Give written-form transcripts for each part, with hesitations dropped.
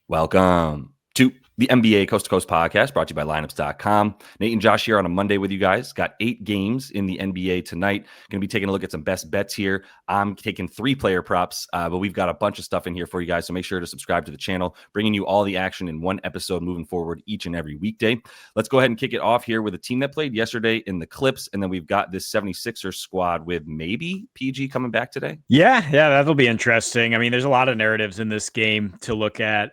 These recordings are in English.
Welcome to the NBA Coast to Coast podcast brought to you by lineups.com. Nate and Josh here on a Monday with you guys. Got 8 games in the NBA tonight. Going to be taking a look at some best bets here. I'm taking 3 player props, but we've got a bunch of stuff in here for you guys. So make sure to subscribe to the channel, bringing you all the action in one episode moving forward each and every weekday. Let's go ahead and kick it off here with a team that played yesterday in the Clips. And then we've got this 76ers squad with maybe PG coming back today. Yeah, that'll be interesting. I mean, there's a lot of narratives in this game to look at,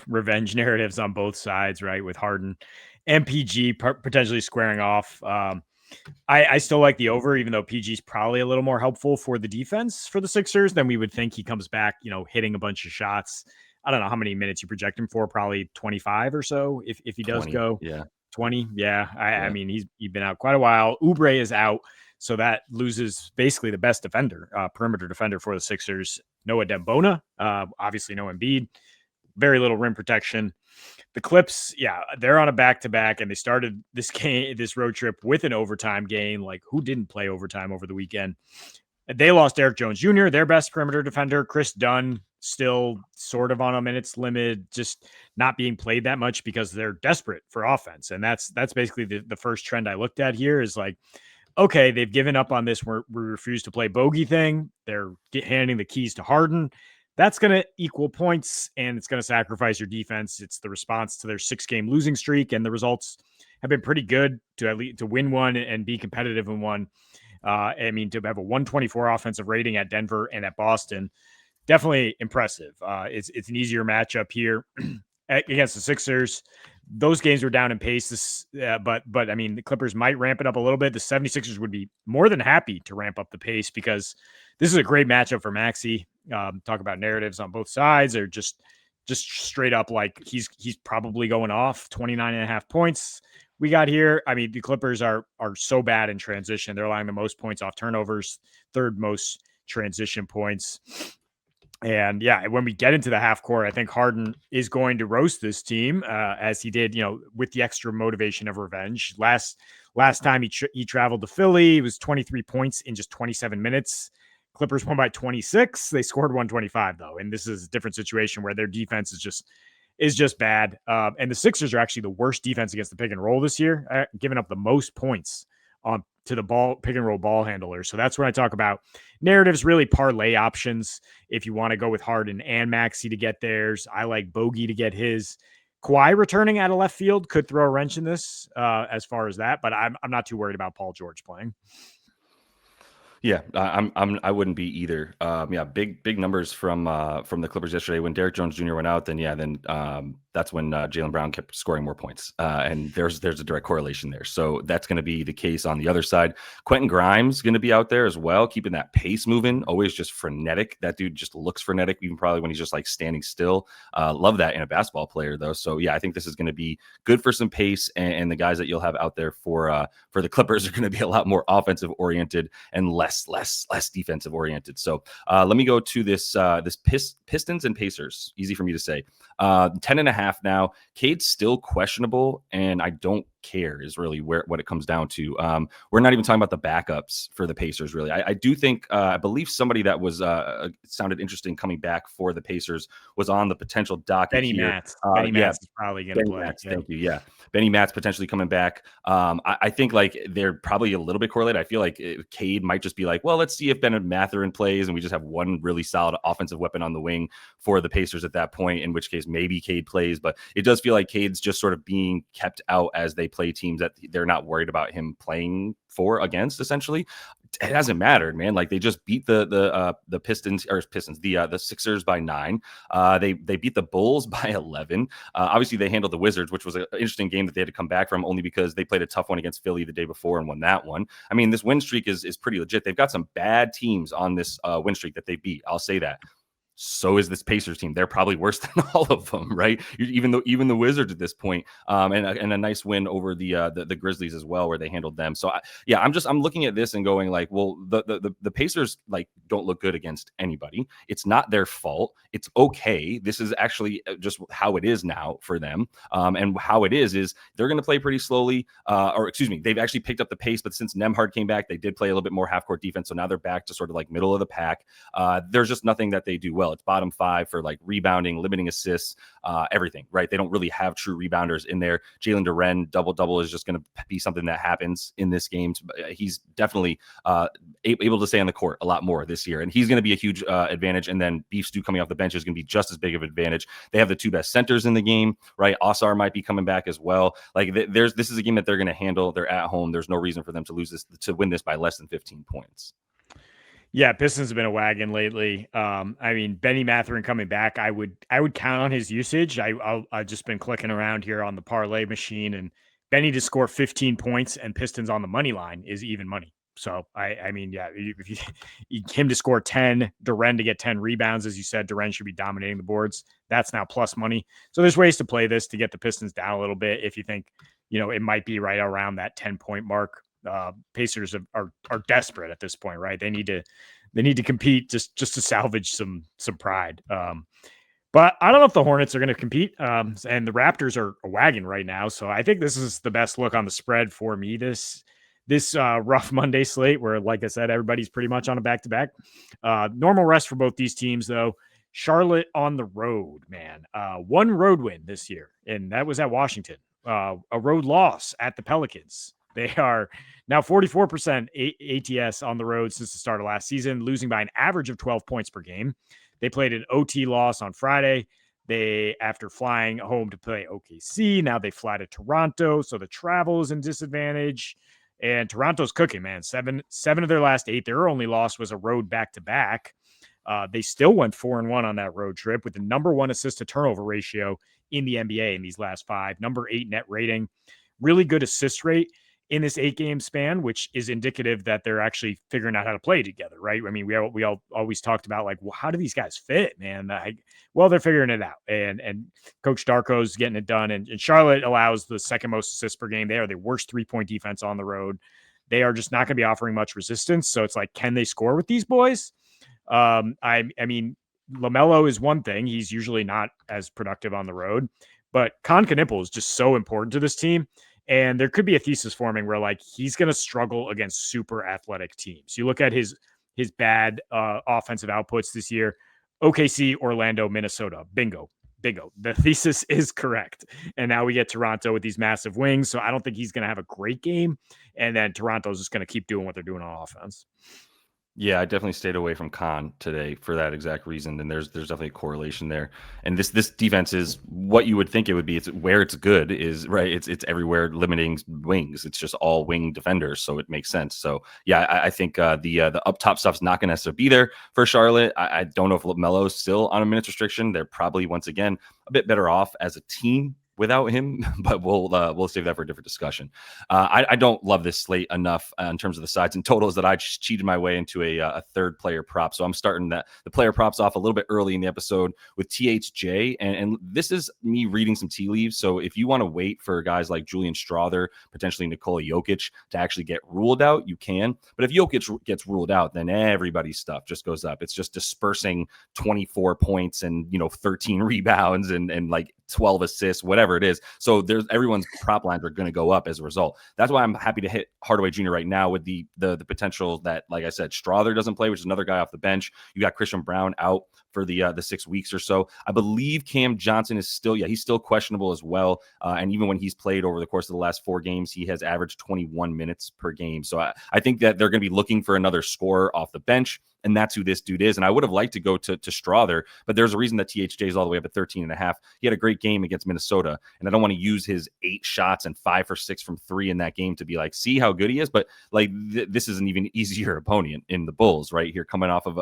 revenge narratives on both sides, right? With Harden and PG potentially squaring off. I still like the over, even though PG's probably a little more helpful for the defense for the Sixers than we would think. He comes back, hitting a bunch of shots. I don't know how many minutes you project him for, probably 25 or so if he does 20, go. yeah. 20. Yeah. I mean, he's been out quite a while. Oubre is out. So that loses basically the best defender, perimeter defender for the Sixers. Noah Dembona, obviously no Embiid, very little rim protection. The Clips, they're on a back-to-back, and they started this road trip with an overtime game. Like, who didn't play overtime over the weekend? They lost Derrick Jones Jr., their best perimeter defender. Chris Dunn still sort of on a minutes limit, just not being played that much because they're desperate for offense. And that's basically the first trend I looked at here is like, okay, they've given up on this. We refuse to play bogey thing. They're handing the keys to Harden. That's going to equal points, and it's going to sacrifice your defense. It's the response to their 6-game losing streak, and the results have been pretty good to win one and be competitive in one. I mean, to have a 124 offensive rating at Denver and at Boston, definitely impressive. It's an easier matchup here against the Sixers. Those games were down in pace, but I mean, the Clippers might ramp it up a little bit. The 76ers would be more than happy to ramp up the pace because this is a great matchup for Maxey. Talk about narratives on both sides, or just straight up like he's probably going off 29.5 points we got here. I mean, the Clippers are so bad in transition. They're allowing the most points off turnovers, third most transition points. And when we get into the half court, I think Harden is going to roast this team as he did, with the extra motivation of revenge. Last time he traveled to Philly, it was 23 points in just 27 minutes. Clippers won by 26. They scored 125 though, and this is a different situation where their defense is just bad. And the Sixers are actually the worst defense against the pick and roll this year, giving up the most points to the pick and roll ball handler. So that's when I talk about narratives, really parlay options. If you want to go with Harden and Maxey to get theirs, I like Bogey to get his. Kawhi returning out of left field could throw a wrench in this as far as that, but I'm not too worried about Paul George playing. Yeah, I wouldn't be either. Big numbers from the Clippers yesterday. When Derrick Jones Jr. went out, then that's when Jaylen Brown kept scoring more points, and there's a direct correlation there. So that's going to be the case on the other side. Quentin Grimes going to be out there as well, keeping that pace moving. Always just frenetic. That dude just looks frenetic, even probably when he's just like standing still. Love that in a basketball player though. So I think this is going to be good for some pace, and the guys that you'll have out there for the Clippers are going to be a lot more offensive oriented and less defensive oriented. So let me go to this Pistons and Pacers. Easy for me to say. 10.5 now. Cade's still questionable, and I don't care is really what it comes down to. We're not even talking about the backups for the Pacers, really. I do think, I believe somebody that was sounded interesting coming back for the Pacers was on the potential docket Benny here. Matz. Benny Matz is probably going to play. Matz, thank you. Yeah. Benny Matz potentially coming back. I think like they're probably a little bit correlated. I feel like Cade might just be like, well, let's see if Bennett Mathurin plays, and we just have one really solid offensive weapon on the wing for the Pacers at that point, in which case maybe Cade plays. But it does feel like Cade's just sort of being kept out as they play teams that they're not worried about him playing against, essentially. It hasn't mattered, man. Like they just beat the Pistons, the Sixers by 9. They beat the Bulls by 11. Obviously they handled the Wizards, which was an interesting game that they had to come back from, only because they played a tough one against Philly the day before and won that one. I mean, this win streak is pretty legit. They've got some bad teams on this win streak that they beat. I'll say that. So is this Pacers team. They're probably worse than all of them, right? Even the Wizards at this point, and a nice win over the Grizzlies as well, where they handled them. So I'm looking at this and going like, well, the Pacers like don't look good against anybody. It's not their fault. It's okay. This is actually just how it is now for them. And how it is they're going to play pretty slowly. They've actually picked up the pace, but since Nembhard came back, they did play a little bit more half court defense. So now they're back to sort of like middle of the pack. There's just nothing that they do well. well. It's bottom 5 for like rebounding, limiting assists, everything, right? They don't really have true rebounders in there. Jalen Duren double is just going to be something that happens in this game. He's definitely able to stay on the court a lot more this year, and he's going to be a huge advantage. And then Beef Stew coming off the bench is going to be just as big of an advantage. They have the 2 best centers in the game, right? Osar might be coming back as well. Like this is a game that they're going to handle. They're at home. There's no reason for them to win this by less than 15 points. Yeah, Pistons have been a wagon lately. I mean, Benny Mathurin coming back, I would count on his usage. I've just been clicking around here on the parlay machine, and Benny to score 15 points and Pistons on the money line is even money. So I mean, yeah, if him to score 10, Duren to get 10 rebounds, as you said, Duren should be dominating the boards. That's now plus money. So there's ways to play this to get the Pistons down a little bit if you think, it might be right around that 10-point mark. Pacers are desperate at this point, right? They need to compete just to salvage some pride. But I don't know if the Hornets are going to compete. And the Raptors are a wagon right now, so I think this is the best look on the spread for me. This rough Monday slate, where, like I said, everybody's pretty much on a back-to-back. Normal rest for both these teams, though. Charlotte on the road, man. 1 road win this year, and that was at Washington. A road loss at the Pelicans. They are now 44% ATS on the road since the start of last season, losing by an average of 12 points per game. They played an OT loss on Friday. After flying home to play OKC, now they fly to Toronto, so the travel is in disadvantage. And Toronto's cooking, man. Seven of their last 8. Their only loss was a road back-to-back. They still went 4-1 on that road trip with the number 1 assist to turnover ratio in the NBA in these last 5, number 8 net rating, really good assist rate in this 8-game span, which is indicative that they're actually figuring out how to play together, right? I mean, we all always talked about, like, well, how do these guys fit, man? Well, they're figuring it out, and Coach Darko's getting it done. And Charlotte allows the second most assists per game. They are the worst 3-point defense on the road. They are just not going to be offering much resistance. So it's like, can they score with these boys? I mean, LaMelo is one thing. He's usually not as productive on the road, but Concanipple is just so important to this team. And there could be a thesis forming where, like, he's going to struggle against super athletic teams. You look at his bad offensive outputs this year: OKC, Orlando, Minnesota. Bingo. The thesis is correct. And now we get Toronto with these massive wings. So I don't think he's going to have a great game. And then Toronto's just going to keep doing what they're doing on offense. Yeah, I definitely stayed away from Khan today for that exact reason. And there's definitely a correlation there. And this defense is what you would think it would be. It's where it's good is right. It's everywhere limiting wings. It's just all wing defenders, so it makes sense. So yeah, I think the up top stuff's not going to necessarily be there for Charlotte. I don't know if LaMelo's still on a minutes restriction. They're probably once again a bit better off as a team without him, but we'll save that for a different discussion. I don't love this slate enough in terms of the sides and totals that I just cheated my way into a third player prop. So I'm starting the player props off a little bit early in the episode with THJ, and this is me reading some tea leaves. So if you want to wait for guys like Julian Strawther, potentially Nikola Jokic to actually get ruled out, you can. But if Jokic gets ruled out, then everybody's stuff just goes up. It's just dispersing 24 points and 13 rebounds and like 12 assists, whatever it is. So everyone's prop lines are going to go up as a result. That's why I'm happy to hit Hardaway Jr. right now with the potential that, like I said, Strawther doesn't play, which is another guy off the bench. You got Christian Brown out for the 6 weeks or so. I believe Cam Johnson is he's still questionable as well. And even when he's played over the course of the last 4 games, he has averaged 21 minutes per game. So I think that they're going to be looking for another scorer off the bench. And that's who this dude is. And I would have liked to go to Strawther, but there's a reason that THJ is all the way up at 13.5. He had a great game against Minnesota. And I don't want to use his 8 shots and 5 for 6 from 3 in that game to be like, see how good he is. But like, this is an even easier opponent in the Bulls right here, coming off of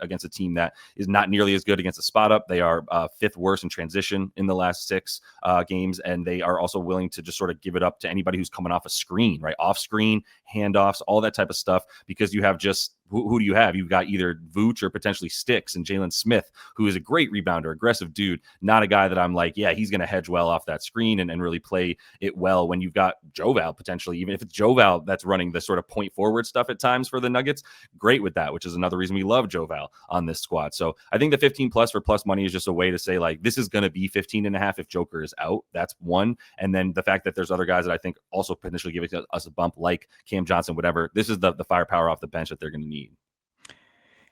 against a team that is not nearly as good against a spot up. They are 5th worst in transition in the last 6 games. And they are also willing to just sort of give it up to anybody who's coming off a screen, right? Off screen, handoffs, all that type of stuff, because you have just, who do you have? You've got either Vooch or potentially Sticks and Jalen Smith, who is a great rebounder, aggressive dude, not a guy that I'm like, yeah, he's going to hedge well off that screen and really play it well when you've got Joval potentially, even if it's Joval that's running the sort of point forward stuff at times for the Nuggets, great with that, which is another reason we love Joval on this squad. So I think the 15 plus for plus money is just a way to say, like, this is going to be 15.5 if Joker is out. That's one. And then the fact that there's other guys that I think also potentially giving us a bump, like Cam Johnson, whatever. This is the firepower off the bench that they're going to need.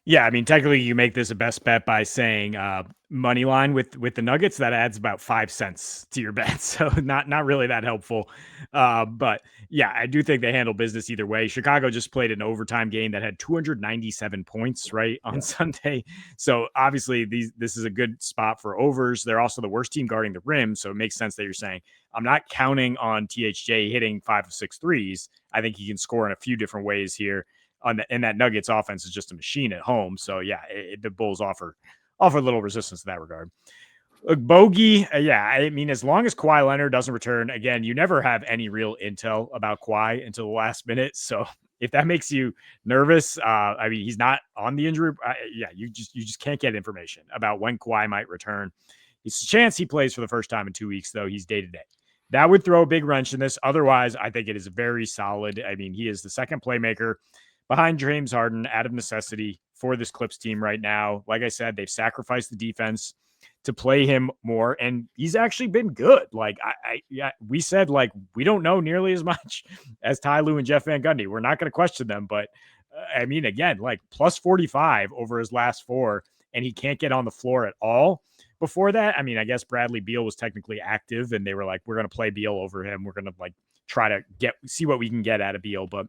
Yeah, I mean, technically, you make this a best bet by saying money line with the Nuggets. That adds about 5 cents to your bet, so not really that helpful. But yeah, I do think they handle business either way. Chicago just played an overtime game that had 297 points right on Yeah. Sunday, so obviously this is a good spot for overs. They're also the worst team guarding the rim, so it makes sense that you're saying I'm not counting on THJ hitting 5 of 6 threes. I think he can score in a few different ways here and that Nuggets offense is just a machine at home. So yeah, the Bulls offer a little resistance in that regard. Look, Bogey, yeah, I mean, as long as Kawhi Leonard doesn't return, again, you never have any real intel about Kawhi until the last minute. So if that makes you nervous, I mean, he's not on the injury. Yeah, you just can't get information about when Kawhi might return. It's a chance he plays for the first time in 2 weeks, though. He's day to day. That would throw a big wrench in this. Otherwise, I think it is very solid. I mean, he is the second playmaker behind James Harden out of necessity for this Clips team right now. Like I said, they've sacrificed the defense to play him more, and he's actually been good. Like yeah, we said like we don't know nearly as much as Ty Lue and Jeff Van Gundy. We're not going to question them, but I mean, again, like plus 45 over his last four, and he can't get on the floor at all. Before that, I mean, I guess Bradley Beal was technically active, and they were like, we're going to play Beal over him. We're going to like try to see what we can get out of Beal, but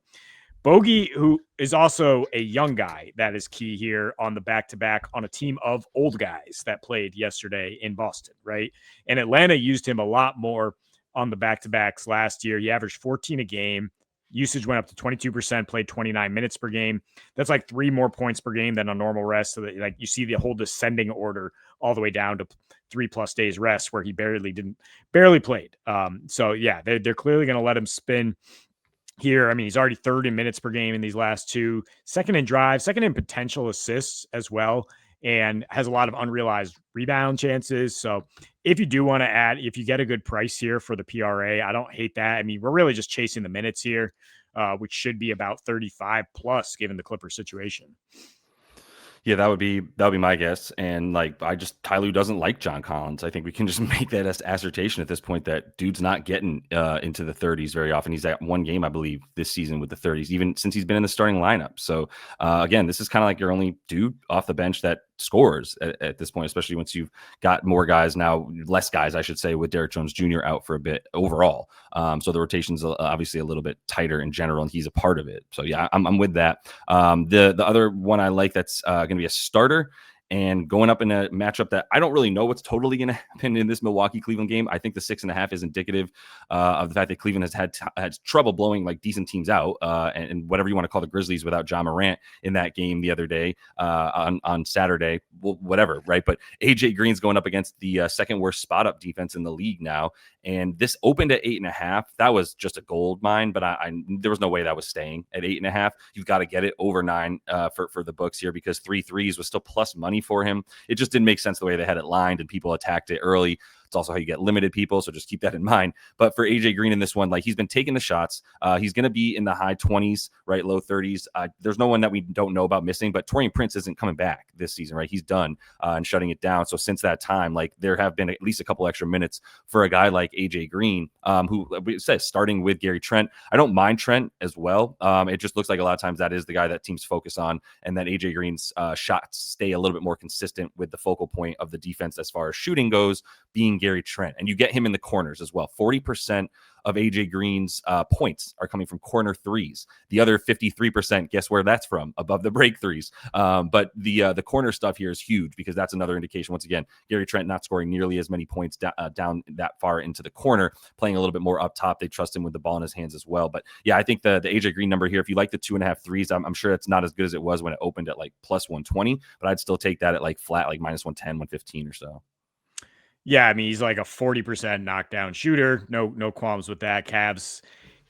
Bogey, who is also a young guy, that is key here on the back-to-back on a team of old guys that played yesterday in Boston, right? And Atlanta used him a lot more on the back-to-backs last year. He averaged 14 a game. Usage went up to 22%, played 29 minutes per game. That's like 3 more points per game than a normal rest. So that, like you see the whole descending order all the way down to 3+ days rest where he barely played. So yeah, they're clearly going to let him spin here. I mean, he's already third in minutes per game in these last two, second in drive, second in potential assists as well, and has a lot of unrealized rebound chances. So if you do want to add, if you get a good price here for the PRA, I don't hate that. I mean, we're really just chasing the minutes here, which should be about 35 plus given the Clipper situation. Yeah, that would be my guess. And like, Ty Lue doesn't like John Collins. I think we can just make that as assertion at this point that dude's not getting into the 30s very often. He's at one game, I believe, this season with the 30s, even since he's been in the starting lineup. So again, this is kind of like your only dude off the bench that scores at this point, especially once you've got more guys now, less guys, I should say, with Derrick Jones Jr. out for a bit overall. So the rotation's obviously a little bit tighter in general, and he's a part of it. So yeah, I'm with that. The other one I like that's going to be a starter and going up in a matchup that I don't really know what's totally going to happen in this Milwaukee-Cleveland game. I think the 6.5 is indicative of the fact that Cleveland has had trouble blowing like decent teams out and whatever you want to call the Grizzlies without Ja Morant in that game the other day on Saturday, whatever, right? But AJ Green's going up against the second worst spot up defense in the league now. And this opened at 8.5. That was just a gold mine, but there was no way that was staying at 8.5. You've got to get it over 9 for the books here because 3 threes was still plus money for him. It just didn't make sense the way they had it lined and people attacked it early. It's also how you get limited people, so just keep that in mind. But for AJ Green in this one, like he's been taking the shots. He's going to be in the high 20s, right, low 30s. There's no one that we don't know about missing, but Taurean Prince isn't coming back this season, right? He's done and shutting it down. So since that time, like there have been at least a couple extra minutes for a guy like AJ Green, who says starting with Gary Trent. I don't mind Trent as well. It just looks like a lot of times that is the guy that teams focus on, and that AJ Green's shots stay a little bit more consistent with the focal point of the defense as far as shooting goes, being Gary Trent. And you get him in the corners as well. 40% of AJ Green's points are coming from corner threes. The other 53%, guess where that's from? Above the break threes. But the corner stuff here is huge because that's another indication. Once again, Gary Trent not scoring nearly as many points down that far into the corner, playing a little bit more up top. They trust him with the ball in his hands as well. But yeah, I think the AJ Green number here, if you like the 2.5 threes, I'm sure it's not as good as it was when it opened at like plus 120, but I'd still take that at like flat, like minus 110, 115 or so. Yeah, I mean, he's like a 40% knockdown shooter. No qualms with that. Cavs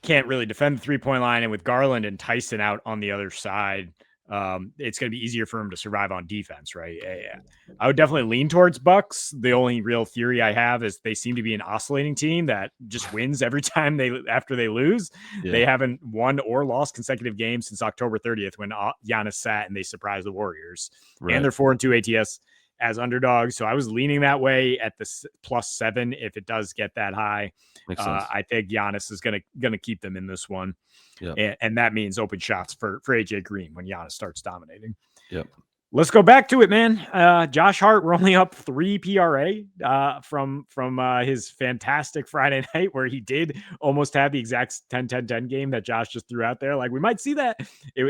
can't really defend the 3-point line. And with Garland and Tyson out on the other side, it's going to be easier for him to survive on defense, right? Yeah. I would definitely lean towards Bucks. The only real theory I have is they seem to be an oscillating team that just wins every time after they lose. Yeah. They haven't won or lost consecutive games since October 30th when Giannis sat and they surprised the Warriors. Right. And they're 4-2 ATS as underdogs. So I was leaning that way at the +7 if it does get that high. I think Giannis is gonna keep them in this one. Yep. And that means open shots for AJ Green when Giannis starts dominating. Yep. Let's go back to it, man. Josh Hart, we're only up 3 PRA from his fantastic Friday night where he did almost have the exact 10-10-10 game that Josh just threw out there. Like, we might see that.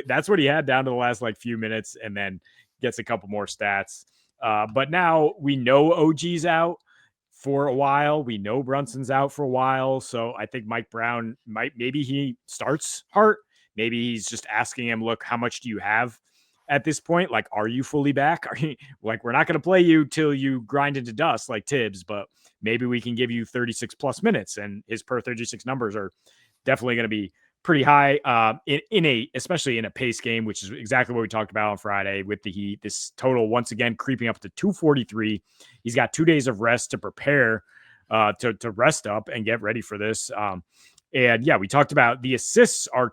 That's what he had down to the last like few minutes, and then gets a couple more stats. But now we know OG's out for a while. We know Brunson's out for a while. So I think Mike Brown maybe he starts Hart. Maybe he's just asking him, look, how much do you have at this point? Like, are you fully back? Are you like, we're not going to play you till you grind into dust like Tibbs, but maybe we can give you 36 plus minutes. And his per 36 numbers are definitely going to be pretty high especially in a pace game, which is exactly what we talked about on Friday with the Heat. This total once again creeping up to 243. He's got 2 days of rest to prepare, to rest up and get ready for this. And yeah, we talked about the assists are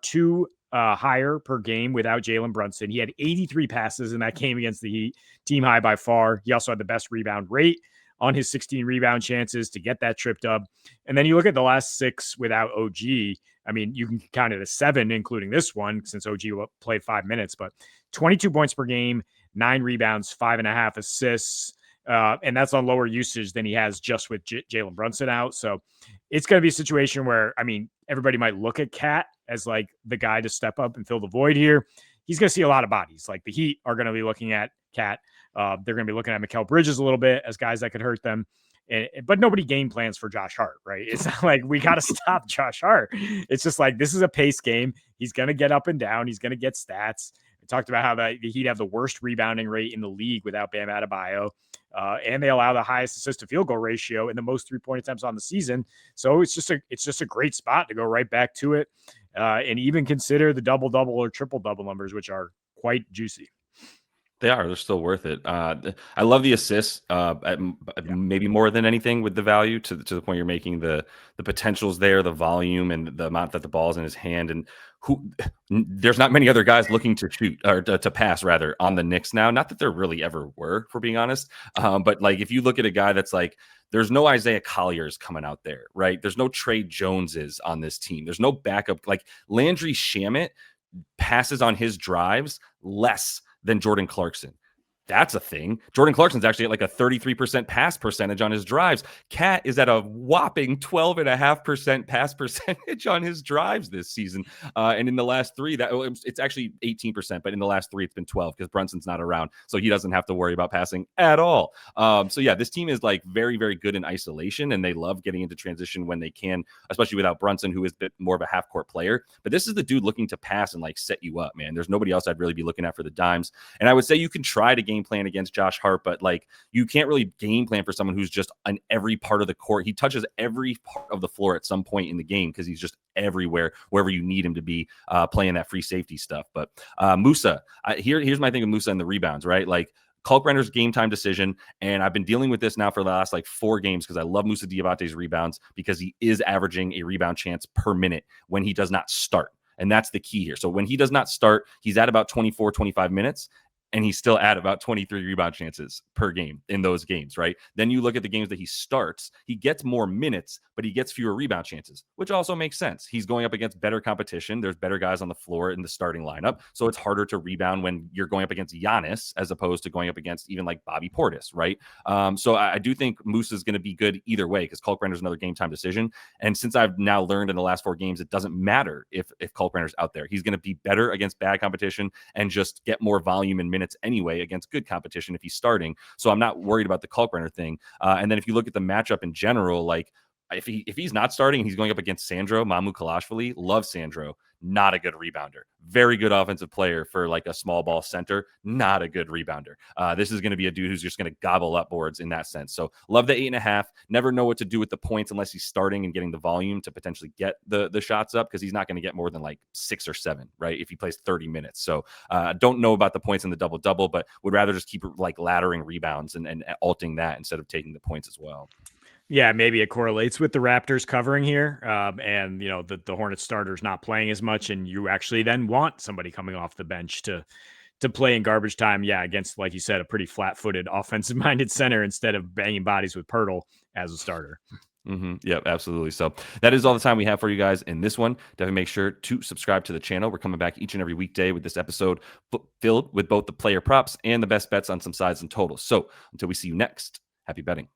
higher per game without Jalen Brunson. He had 83 passes in that game against the Heat, team high by far. He also had the best rebound rate on his 16 rebound chances to get that tripped up. And then you look at the last 6 without OG. I mean, you can count it as 7, including this one, since OG played 5 minutes, but 22 points per game, 9 rebounds, 5.5 assists. And that's on lower usage than he has just with Jalen Brunson out. So it's going to be a situation where, I mean, everybody might look at Cat as like the guy to step up and fill the void here. He's going to see a lot of bodies. Like the Heat are going to be looking at Cat. They're going to be looking at Mikal Bridges a little bit as guys that could hurt them. But nobody game plans for Josh Hart, right? It's not like we got to stop Josh Hart. It's just like, this is a pace game. He's going to get up and down. He's going to get stats. We talked about how the Heat have the worst rebounding rate in the league without Bam Adebayo. And they allow the highest assist to field goal ratio and the most 3-point attempts on the season. So it's just a great spot to go right back to it, and even consider the double-double or triple-double numbers, which are quite juicy. They're still worth it. I love the assists, maybe more than anything with the value to the point you're making. The potential's there, the volume, and the amount that the ball's in his hand, and there's not many other guys looking to shoot or to pass rather on the Knicks now. Not that there really ever were, for being honest. But like, if you look at a guy that's like, there's no Isaiah Colliers coming out there, right? There's no Trey Joneses on this team. There's no backup. Like Landry Shamet passes on his drives less than Jordan Clarkson. That's a thing. Jordan Clarkson's actually at like a 33% pass percentage on his drives. Cat is at a whopping 12.5% pass percentage on his drives this season. And in the last 3, it's actually 18%, but in the last 3, it's been 12 because Brunson's not around. So he doesn't have to worry about passing at all. So yeah, this team is like very, very good in isolation, and they love getting into transition when they can, especially without Brunson, who is a bit more of a half court player. But this is the dude looking to pass and like set you up, man. There's nobody else I'd really be looking at for the dimes. And I would say you can try to game plan against Josh Hart, but like, you can't really game plan for someone who's just on every part of the court. He touches every part of the floor at some point in the game because he's just everywhere, wherever you need him to be, playing that free safety stuff. But Musa, here's my thing with Musa and the rebounds, right? Like, Kalkbrenner's game time decision, and I've been dealing with this now for the last like 4 games because I love Musa Diabate's rebounds because he is averaging a rebound chance per minute when he does not start. And that's the key here. So when he does not start, he's at about 24, 25 minutes. And he's still at about 23 rebound chances per game in those games, right? Then you look at the games that he starts, he gets more minutes, but he gets fewer rebound chances, which also makes sense. He's going up against better competition. There's better guys on the floor in the starting lineup. So it's harder to rebound when you're going up against Giannis as opposed to going up against even like Bobby Portis, right? So I do think Musa is going to be good either way because Kalkbrenner's another game time decision. And since I've now learned in the last 4 games, it doesn't matter if Kalkbrenner's out there. He's going to be better against bad competition and just get more volume and minutes anyway against good competition if he's starting. So I'm not worried about the Kalkbrenner thing. And then if you look at the matchup in general, like if he's not starting, he's going up against Sandro Mamukelashvili. Love Sandro. Not a good rebounder. Very good offensive player for like a small ball center. Not a good rebounder. This is going to be a dude who's just going to gobble up boards in that sense. So love the 8.5. Never know what to do with the points unless he's starting and getting the volume to potentially get the shots up because he's not going to get more than like 6 or 7, right? If he plays 30 minutes. So don't know about the points in the double-double, but would rather just keep like laddering rebounds and alting that instead of taking the points as well. Yeah, maybe it correlates with the Raptors covering here. And, you know, the Hornets starters not playing as much. And you actually then want somebody coming off the bench to play in garbage time. Yeah, against, like you said, a pretty flat-footed offensive-minded center instead of banging bodies with Pirtle as a starter. Yeah, absolutely. So that is all the time we have for you guys in this one. Definitely make sure to subscribe to the channel. We're coming back each and every weekday with this episode filled with both the player props and the best bets on some sides and totals. So until we see you next, happy betting.